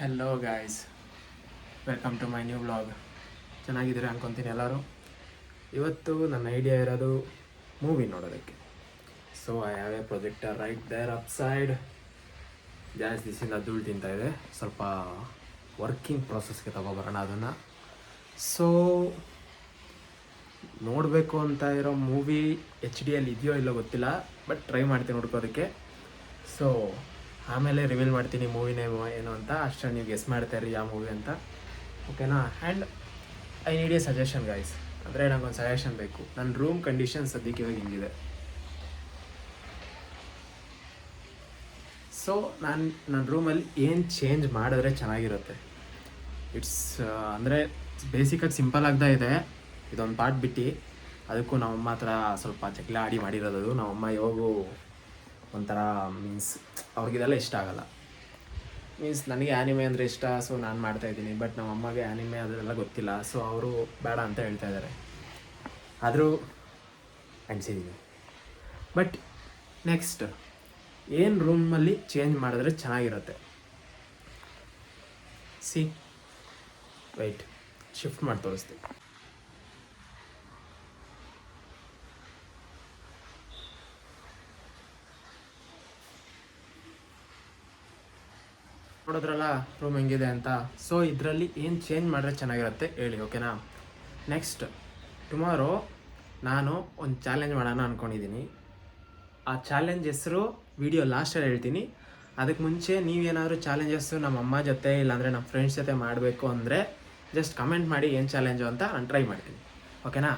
Hello guys, welcome to my new vlog. ಚೆನ್ನಾಗಿದ್ದೀರಾ ಅನ್ಕೊತೀನಿ ಎಲ್ಲರೂ. ಇವತ್ತು ನನ್ನ ಐಡಿಯಾ ಇರೋದು ಮೂವಿ ನೋಡೋದಕ್ಕೆ. So I have a projector right there up side. ಜಾಸ್ತಿ ದಿವಸದಿಂದ ಧೂಳು ತಿಂತಾ ಇದೆ, ಸ್ವಲ್ಪ ವರ್ಕಿಂಗ್ ಪ್ರೋಸೆಸ್ಗೆ ತಗೊಬರೋಣ ಅದನ್ನು. ಸೊ ನೋಡಬೇಕು ಅಂತ ಇರೋ ಮೂವಿ HD ಇದೆಯೋ ಇಲ್ಲೋ ಗೊತ್ತಿಲ್ಲ, ಬಟ್ ಟ್ರೈ ಮಾಡ್ತೀನಿ ಹುಡ್ಕೋದಕ್ಕೆ. ಸೊ ಆಮೇಲೆ ರಿವೀಲ್ ಮಾಡ್ತೀನಿ ಮೂವಿ ನೇಮ್ ಏನು ಅಂತ. ಅಷ್ಟರಲ್ಲಿ ನೀವು ಗೆಸ್ ಮಾಡ್ತಾಯಿರಿ ಯಾವ ಮೂವಿ ಅಂತ, ಓಕೆನಾ? And I need A suggestion guys. ಅಂದರೆ ನನಗೊಂದು ಸಜೆಷನ್ ಬೇಕು. ನನ್ನ ರೂಮ್ ಕಂಡೀಷನ್ ಸದ್ಯಕ್ಕೆ ಇವಾಗ ಹಿಂಗಿದೆ. ಸೊ ನನ್ನ ರೂಮಲ್ಲಿ ಏನು ಚೇಂಜ್ ಮಾಡಿದ್ರೆ ಚೆನ್ನಾಗಿರುತ್ತೆ? ಇಟ್ಸ್ ಅಂದರೆ ಬೇಸಿಕಾಗಿ ಸಿಂಪಲ್ ಆಗ್ತಾ ಇದೆ. ಇದೊಂದು ಪಾರ್ಟ್ ಬಿಟ್ಟು ಅದಕ್ಕೂ ನಮ್ಮಮ್ಮ ಹತ್ರ ಸ್ವಲ್ಪ ಜಗಳ ಆಡಿ ಮಾಡಿರೋದು. ನಮ್ಮಮ್ಮ ಯಾವಾಗೂ ಒಂಥರ ಮೀನ್ಸ್ ಅವ್ರಿಗಿದೆಲ್ಲ ಇಷ್ಟ ಆಗಲ್ಲ. ಮೀನ್ಸ್ ನನಗೆ ಆ್ಯನಿಮೆ ಅಂದರೆ ಇಷ್ಟ, ಸೊ ನಾನು ಮಾಡ್ತಾಯಿದ್ದೀನಿ. ಬಟ್ ನಮ್ಮ ಅಮ್ಮಗೆ ಆ್ಯನಿಮೆ ಅದೆಲ್ಲ ಗೊತ್ತಿಲ್ಲ, ಸೊ ಅವರು ಬೇಡ ಅಂತ ಹೇಳ್ತಾ ಇದ್ದಾರೆ. ಆದರೂ ಅನಿಸಿದ್ದೀನಿ. ಬಟ್ ನೆಕ್ಸ್ಟ್ ಏನು ರೂಮಲ್ಲಿ ಚೇಂಜ್ ಮಾಡಿದ್ರೆ ಚೆನ್ನಾಗಿರುತ್ತೆ? ವೈಟ್ ಶಿಫ್ಟ್ ಮಾಡಿ ತೋರಿಸ್ತೀನಿ. ನೋಡಿದ್ರಲ್ಲ ರೂಮ್ ಹೆಂಗಿದೆ ಅಂತ. ಸೊ ಇದರಲ್ಲಿ ಏನು ಚೇಂಜ್ ಮಾಡಿದ್ರೆ ಚೆನ್ನಾಗಿರುತ್ತೆ ಹೇಳಿ, ಓಕೆನಾ? ನೆಕ್ಸ್ಟ್ ಟುಮಾರೋ ನಾನು ಒಂದು ಚಾಲೆಂಜ್ ಮಾಡೋಣ ಅಂದ್ಕೊಂಡಿದ್ದೀನಿ. ಆ ಚಾಲೆಂಜ್ ಹೆಸರು ವಿಡಿಯೋ ಲಾಸ್ಟಲ್ಲಿ ಹೇಳ್ತೀನಿ. ಅದಕ್ಕೆ ಮುಂಚೆ ನೀವೇನಾದರೂ ಚಾಲೆಂಜಸ್ಸು ನಮ್ಮ ಅಮ್ಮ ಜೊತೆ ಇಲ್ಲಾಂದರೆ ನಮ್ಮ ಫ್ರೆಂಡ್ಸ್ ಜೊತೆ ಮಾಡಬೇಕು ಅಂದರೆ ಜಸ್ಟ್ ಕಮೆಂಟ್ ಮಾಡಿ ಏನು ಚಾಲೆಂಜು ಅಂತ ನಾನು ಟ್ರೈ ಮಾಡ್ತೀನಿ, ಓಕೆನಾ?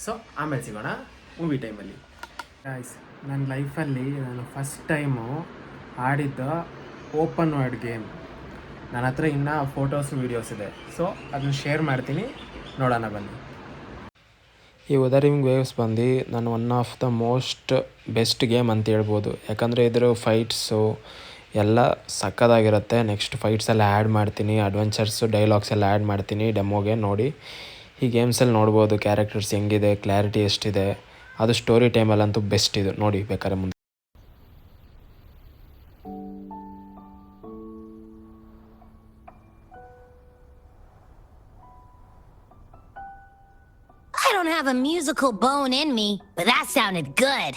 ಸೊ ಆಮೇಲೆ ಸಿಗೋಣ ಮೂವಿ ಟೈಮಲ್ಲಿ. ಗೈಸ್, ನನ್ನ ಲೈಫಲ್ಲಿ ನಾನು ಫಸ್ಟ್ ಟೈಮು ಆಡಿದ್ದ ಓಪನ್ ವರ್ಲ್ಡ್ ಗೇಮ್. ನನ್ನ ಹತ್ರ ಇನ್ನೂ ಫೋಟೋಸ್ ವೀಡಿಯೋಸ್ ಇದೆ, ಸೊ ಅದನ್ನು ಶೇರ್ ಮಾಡ್ತೀನಿ, ನೋಡೋಣ ಬನ್ನಿ. ಈ ವೆದರಿಂಗ್ ವೇವ್ಸ್ ಬಂದು ನಾನು one of the most best game ಅಂತ ಹೇಳ್ಬೋದು. ಯಾಕಂದರೆ ಇದ್ರ ಫೈಟ್ಸು ಎಲ್ಲ ಸಕ್ಕದಾಗಿರುತ್ತೆ. ನೆಕ್ಸ್ಟ್ ಫೈಟ್ಸೆಲ್ಲ ಆ್ಯಡ್ ಮಾಡ್ತೀನಿ, ಅಡ್ವೆಂಚರ್ಸು ಡೈಲಾಗ್ಸ್ ಎಲ್ಲ ಆ್ಯಡ್ ಮಾಡ್ತೀನಿ ಡೆಮೋಗೆ. ನೋಡಿ, ಈ ಗೇಮ್ಸಲ್ಲಿ ನೋಡ್ಬೋದು ಕ್ಯಾರೆಕ್ಟರ್ಸ್ ಹೆಂಗಿದೆ, ಕ್ಲಾರಿಟಿ ಎಷ್ಟಿದೆ. ಅದು ಸ್ಟೋರಿ ಟೈಮಲ್ಲಂತೂ ಬೆಸ್ಟ್ ಇದು, ನೋಡಿ ಬೇಕಾದ್ರೆ ಮುಂದೆ. I don't have a musical bone in me, but that sounded good.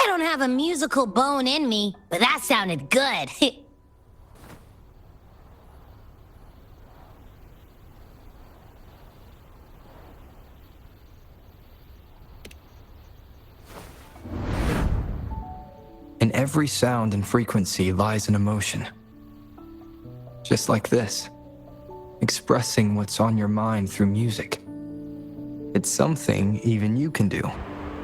I don't have a musical bone in me, but that sounded good. In every sound and frequency lies an emotion. Just like this. Expressing what's on your mind through music. It's something even you can do.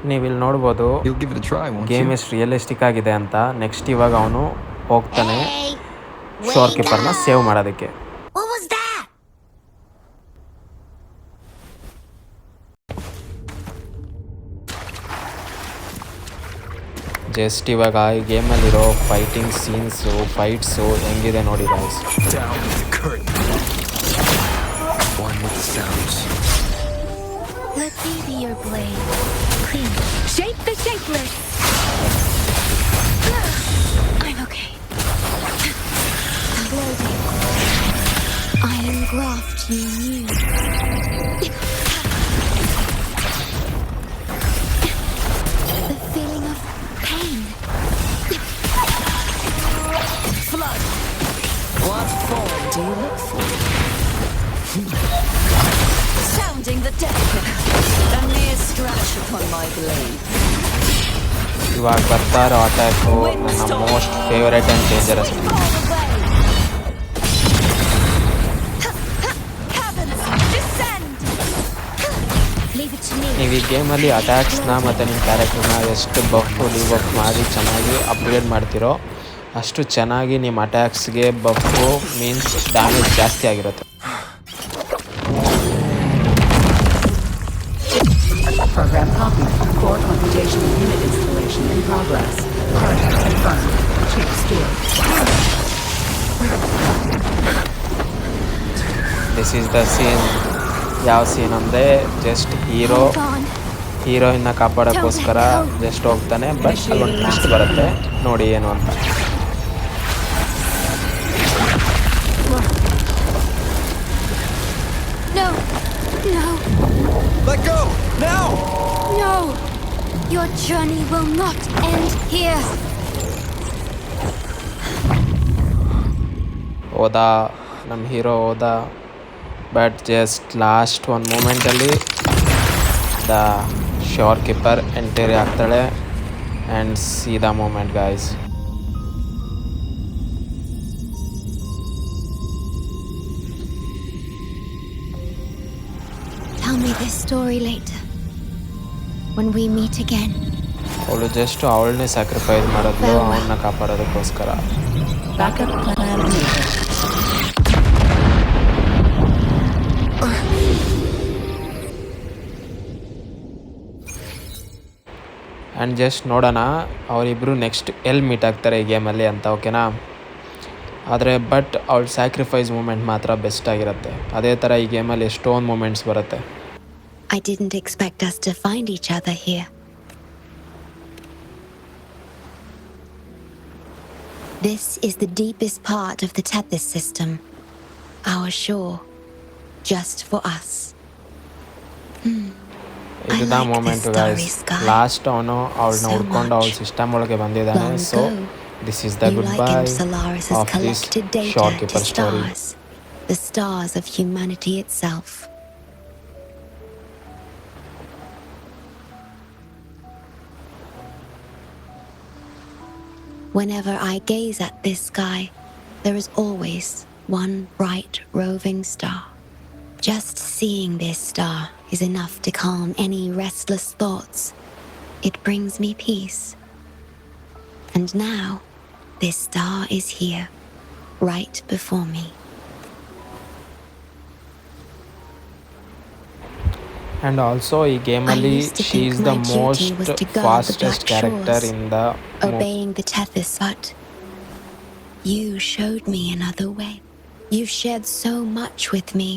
ನೀವಿಲ್ಲಿ ನೋಡ್ಬೋದು You'll give it a try, won't game you? ಎಷ್ಟು realistic ಆಗಿದೆ ಅಂತ. Next ಇವಾಗ ಅವನು ಹೋಗ್ತಾನೆ Hey, sure wake ಕೀಪರ್ನ up. Save ಮಾಡೋದಕ್ಕೆ. What was that? Just ಇವಾಗ ಈ ಗೇಮಲ್ಲಿರೋ ಫೈಟಿಂಗ್ ಸೀನ್ಸು ಫೈಟ್ಸು ಹೆಂಗಿದೆ ನೋಡಿ guys. Down with the curtain. One with the sounds. Let me be your blade. Clean. Shape the shapeless. I'm okay. Bloating. I engraft you new. The feeling of pain. Flood. What form do you look for? Sounding the deck. A mere scratch upon my blade. ಇವಾಗ ಬರ್ತಾ ಇರೋ attack ನನ್ನ most favourite and dangerous. ನೀವು ಈ ಗೇಮಲ್ಲಿ ಅಟ್ಯಾಕ್ಸ್ನ ಮತ್ತು ನಿಮ್ಮ ಕ್ಯಾರೆಕ್ಟರ್ನ ಎಷ್ಟು buff ಡಿಬಫ್ ಮಾಡಿ ಚೆನ್ನಾಗಿ ಅಪ್ಗ್ರೇಡ್ ಮಾಡ್ತೀರೋ ಅಷ್ಟು ಚೆನ್ನಾಗಿ ನಿಮ್ಮ ಅಟ್ಯಾಕ್ಸ್ಗೆ ಬಫು ಮೀನ್ಸ್ ಡ್ಯಾಮೇಜ್ ಜಾಸ್ತಿ ಆಗಿರುತ್ತೆ. Program copied. Core computational unit installation in progress. Part confirmed. Chip stored. This is the scene. ಯಾವ ಸೀನ್ ಅಂದರೆ ಜಸ್ಟ್ Hold on. ಹೀರೋಯಿನ್ನ ಕಾಪಾಡೋಕ್ಕೋಸ್ಕರ ಜಸ್ಟ್ ಹೋಗ್ತಾನೆ. ಬಟ್ ಅಲ್ಲೊಂದು ಟ್ವಿಸ್ಟ್ ಬರುತ್ತೆ, ನೋಡಿ ಏನು ಅಂತ. No. No. Let go! Now! No. Your journey will not end here. ಹೋದ ನಮ್ಮ ಹೀರೋ ಹೋದ, ಬಟ್ ಜಸ್ಟ್ ಲಾಸ್ಟ್ ಒಂದು ಮೂಮೆಂಟಲ್ಲಿ ದ ಶೋರ್ ಕೀಪರ್ ಎಂಟ್ರಿ ಆಗ್ತಾಳೆ. And see the moment guys. Tell me this story later. When we meet again. ಅವಳು just ಅವಳನ್ನೇ sacrifice ಮಾಡಿದ್ಲು ಅವಳನ್ನ ಕಾಪಾಡೋದಕ್ಕೋಸ್ಕರ. Backup plan needed. And just ನೋಡೋಣ ಅವರಿಬ್ಬರು ನೆಕ್ಸ್ಟ್ ಎಲ್ಲಿ ಮೀಟ್ ಆಗ್ತಾರೆ ಈ ಗೇಮಲ್ಲಿ ಅಂತ, ಓಕೆನಾ. ಆದರೆ ಬಟ್ ಅವಳ ಸ್ಯಾಕ್ರಿಫೈಸ್ ಮೂಮೆಂಟ್ ಮಾತ್ರ ಬೆಸ್ಟ್ ಆಗಿರುತ್ತೆ. ಅದೇ ಥರ ಈ ಗೇಮಲ್ಲಿ ಎಷ್ಟೊಂದು ಮೂಮೆಂಟ್ಸ್ ಬರುತ್ತೆ. I didn't expect us to find each other here. This is the deepest part of the Tethys system. Our shore. Just for us. ಇದು the I like moment this guys. starry sky last ಅವನು ಅವಳನ್ನ so ಹುಡ್ಕೊಂಡು ಅವಳ much. System ಒಳಗೆ ಬಂದಿದ್ದಾನೆ. Long so ago, this is the you good bye likened Solaris' of this collected data sure to keeper story. stars. The stars of humanity itself. Whenever I gaze at this sky, there is always one bright roving star. Just seeing this star is enough to calm any restless thoughts. It brings me peace. And now, this star is here, right before me. And also ಈ ಗೇಮಲ್ಲಿ I used to she think is the my duty most was to guard the fastest Black character Shores, in the obeying the Tethys, but you showed me another way. You shared so much with me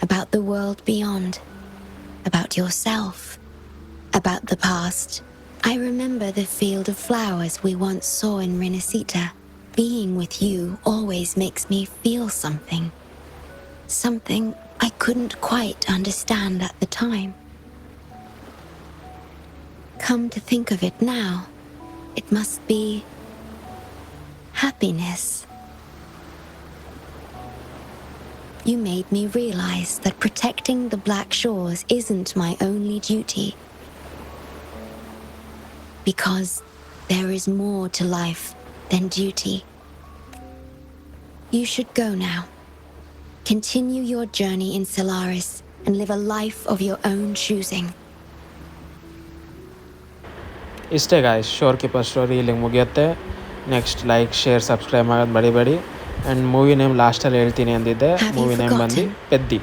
about the world beyond, about yourself, about the past. I remember the field of flowers we once saw in Renacita. Being with you always makes me feel something. Something I couldn't quite understand at the time. Come to think of it now, it must be happiness. You made me realize that protecting the Black Shores isn't my only duty. Because there is more to life than duty. You should go now. Continue your journey in Solaris and live a life of your own choosing. ಇಷ್ಟೇ guys, sure keeper story ಇಲ್ಲಿಗೆ ಮುಗಿಯುತ್ತೆ. Next like, share, subscribe ಮಾಡೋದು ಮರಿಬೇಡಿ. And movie name ಲಾಸ್ಟಲ್ಲಿ ಹೇಳ್ತೀನಿ ಅಂದಿದ್ದೆ. Have you movie name ಬಂದು forgotten? ಪೆದ್ದಿ.